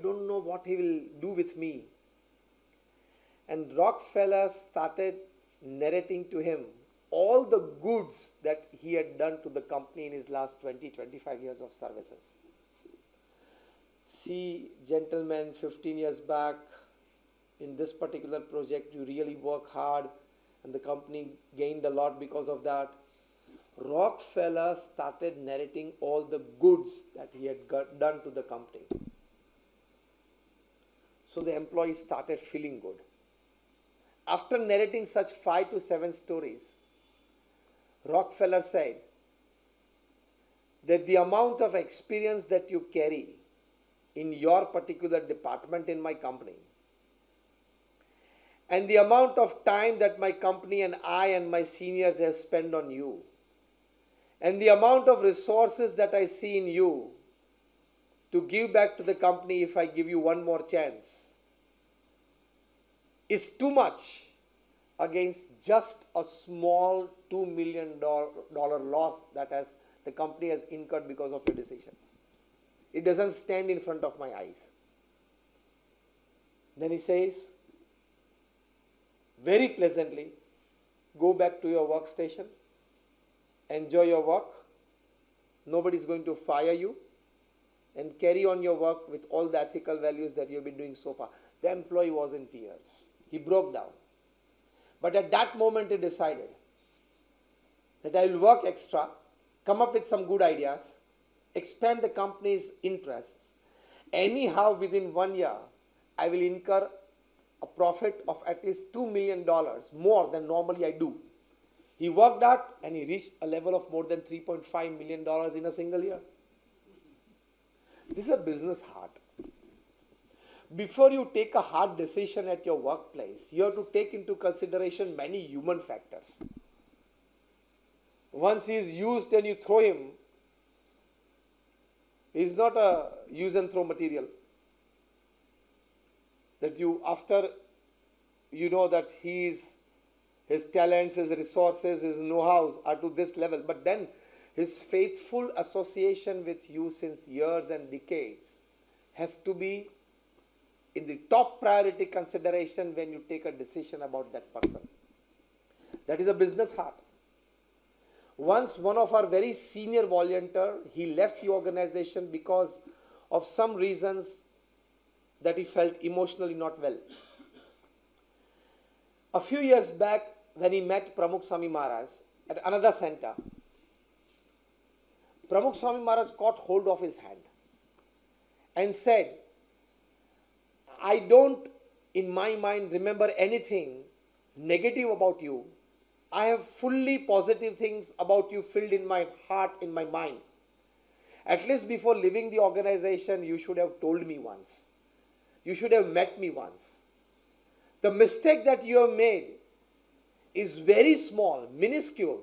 don't know what he will do with me. And Rockefeller started narrating to him all the goods that he had done to the company in his last 20-25 years of services. See, gentlemen, 15 years back, in this particular project, you really work hard, and the company gained a lot because of that. Rockefeller started narrating all the goods that he had done to the company. So the employees started feeling good. After narrating such 5 to 7 stories, Rockefeller said that the amount of experience that you carry in your particular department in my company and the amount of time that my company and I and my seniors have spent on you and the amount of resources that I see in you to give back to the company if I give you one more chance is too much against just a small $2 million loss that the company has incurred because of your decision. It doesn't stand in front of my eyes. Then he says, very pleasantly, go back to your workstation, enjoy your work, nobody is going to fire you, and carry on your work with all the ethical values that you've been doing so far. The employee was in tears. He broke down. But at that moment he decided that I will work extra, come up with some good ideas, expand the company's interests. Anyhow, within 1 year, I will incur a profit of at least $2 million more than normally I do. He worked out and he reached a level of more than $3.5 million in a single year. This is a business heart. Before you take a hard decision at your workplace, you have to take into consideration many human factors. Once he is used and you throw him, he is not a use and throw material. That you, after you know that his talents, his resources, his know-hows are to this level, but then his faithful association with you since years and decades has to be in the top priority consideration when you take a decision about that person. That is a business heart. Once one of our very senior volunteer, he left the organization because of some reasons that he felt emotionally not well. A few years back, when he met Pramukh Swami Maharaj at another center, Pramukh Swami Maharaj caught hold of his hand and said, I don't, in my mind, remember anything negative about you. I have fully positive things about you filled in my heart, in my mind. At least before leaving the organization, you should have told me once. You should have met me once. The mistake that you have made is very small, minuscule,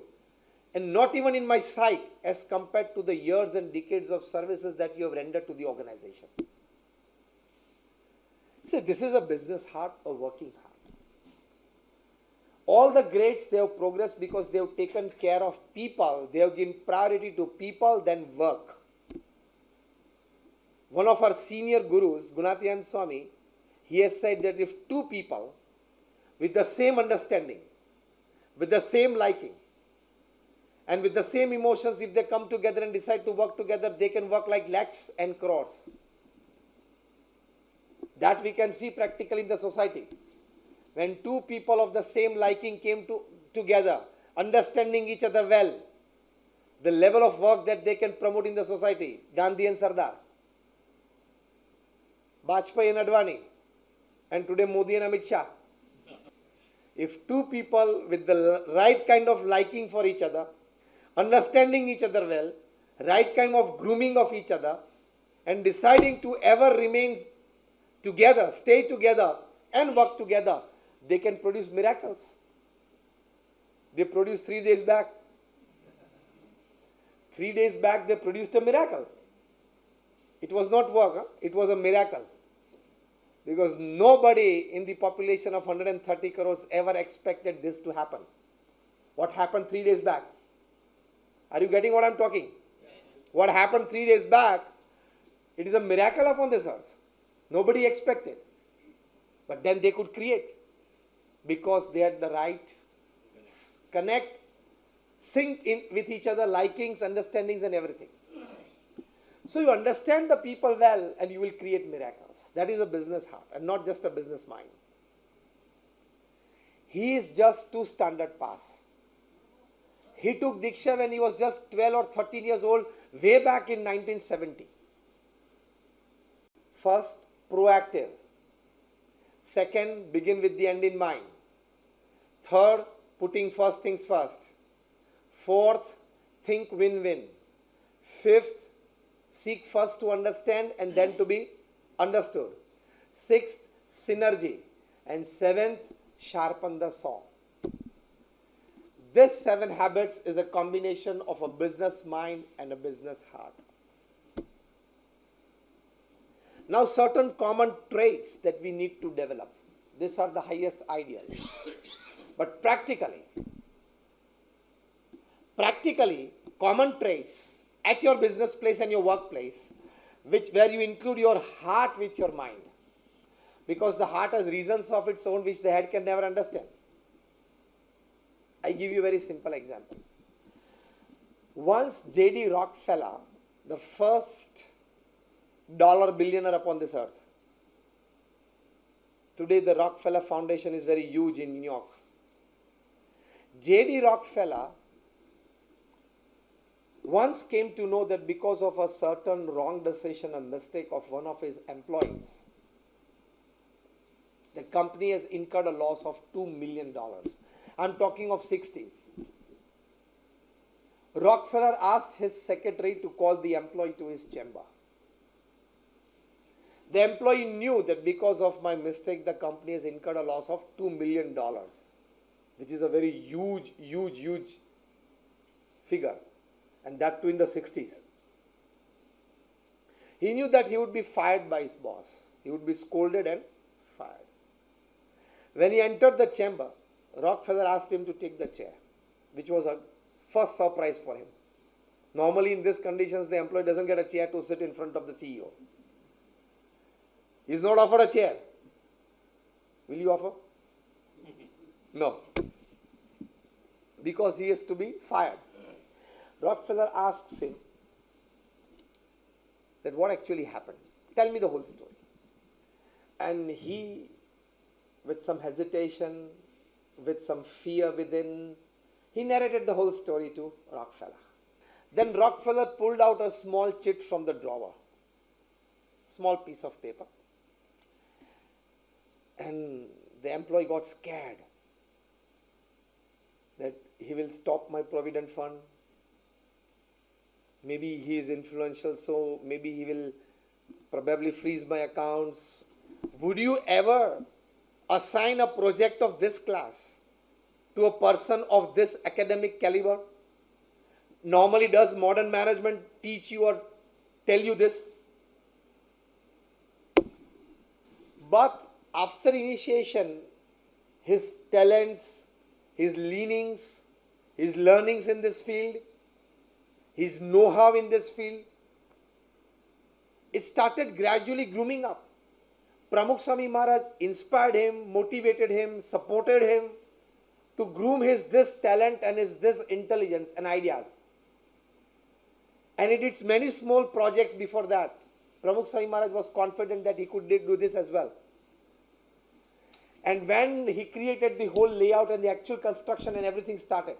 and not even in my sight as compared to the years and decades of services that you have rendered to the organization. See, this is a business heart, a working heart. All the greats, they have progressed because they have taken care of people. They have given priority to people, then work. One of our senior gurus, Gyanvatsal Swami, he has said that if two people with the same understanding, with the same liking, and with the same emotions, if they come together and decide to work together, they can work like lakhs and crores. That we can see practically in the society. When two people of the same liking came together, understanding each other well, the level of work that they can promote in the society, Gandhi and Sardar, Bajpayee and Advani, and today Modi and Amit Shah. If two people with the right kind of liking for each other, understanding each other well, right kind of grooming of each other, and deciding to ever remain together, stay together, and work together, they can produce miracles. They produced 3 days back. 3 days back, they produced a miracle. It was not work, it was a miracle. Because nobody in the population of 130 crores ever expected this to happen. What happened 3 days back? Are you getting what I'm talking? Yes. What happened 3 days back, it is a miracle upon this earth. Nobody expected. But then they could create because they had the right connect, sync in with each other, likings, understandings and everything. So you understand the people well and you will create miracles. That is a business heart and not just a business mind. He is just 2 standard pass. He took Diksha when he was just 12 or 13 years old, way back in 1970. First, proactive. Second, begin with the end in mind. Third, putting first things first. Fourth, think win-win. Fifth, seek first to understand and then to be understood. Sixth, synergy. And seventh, sharpen the saw. This 7 habits is a combination of a business mind and a business heart. Now, certain common traits that we need to develop. These are the highest ideals. But practically, common traits at your business place and your workplace, where you include your heart with your mind. Because the heart has reasons of its own which the head can never understand. I give you a very simple example. Once J.D. Rockefeller, the first dollar billionaire upon this earth. Today the Rockefeller Foundation is very huge in New York. J.D. Rockefeller once came to know that because of a certain wrong decision, a mistake of one of his employees, the company has incurred a loss of $2 million. I'm talking of 60s. Rockefeller asked his secretary to call the employee to his chamber. The employee knew that because of my mistake, the company has incurred a loss of $2 million, which is a very huge figure, and that too in the 60s. He knew that he would be fired by his boss. He would be scolded and fired. When he entered the chamber, Rockefeller asked him to take the chair, which was a first surprise for him. Normally in these conditions, the employee doesn't get a chair to sit in front of the CEO. He is not offered a chair. Will you offer? No. Because he is to be fired. Rockefeller asks him that what actually happened. Tell me the whole story. And he, with some hesitation, with some fear within, he narrated the whole story to Rockefeller. Then Rockefeller pulled out a small chit from the drawer, small piece of paper. And the employee got scared that he will stop my provident fund. Maybe he is influential, so maybe he will probably freeze my accounts. Would you ever assign a project of this class to a person of this academic caliber? Normally, does modern management teach you or tell you this? But after initiation, his talents, his leanings, his learnings in this field, his know-how in this field, it started gradually grooming up. Pramukh Swami Maharaj inspired him, motivated him, supported him to groom his this talent and his this intelligence and ideas. And he did many small projects before that. Pramukh Swami Maharaj was confident that he could do this as well. And when he created the whole layout and the actual construction and everything started,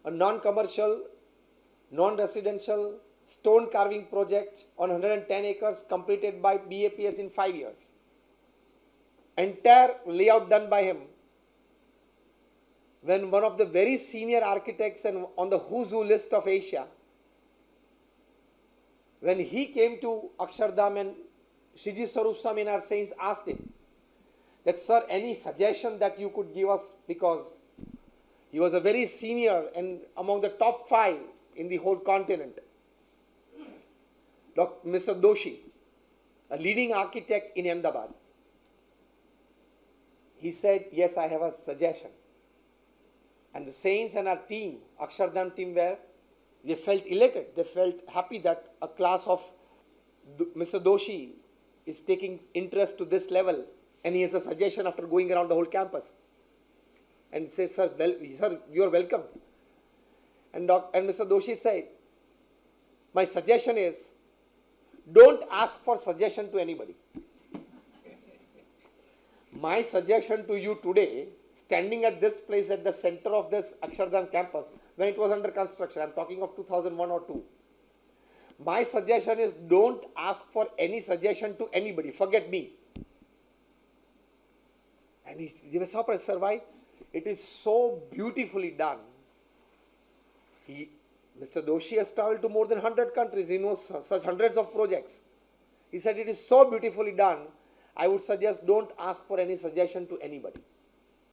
a non-commercial, non-residential stone carving project on 110 acres completed by BAPS in 5 years. Entire layout done by him. When one of the very senior architects and on the who's who list of Asia, when he came to Akshardham and Shiji Swarup Swami and our saints asked him that, sir, any suggestion that you could give us, because he was a very senior and among the top 5 in the whole continent. Mr. Doshi, a leading architect in Ahmedabad, he said, yes, I have a suggestion. And the saints and our team, Akshardham team, they felt elated. They felt happy that a class of Mr. Doshi is taking interest to this level, and he has a suggestion after going around the whole campus. And says, sir, sir, you are welcome. And Mr. Doshi said, my suggestion is, don't ask for suggestion to anybody. My suggestion to you today, standing at this place at the center of this Akshardham campus, when it was under construction, I'm talking of 2001 or 2. My suggestion is, don't ask for any suggestion to anybody. Forget me. And he was surprised, sir, why? It is so beautifully done. Mr. Doshi has traveled to more than 100 countries. He knows such hundreds of projects. He said, it is so beautifully done. I would suggest don't ask for any suggestion to anybody.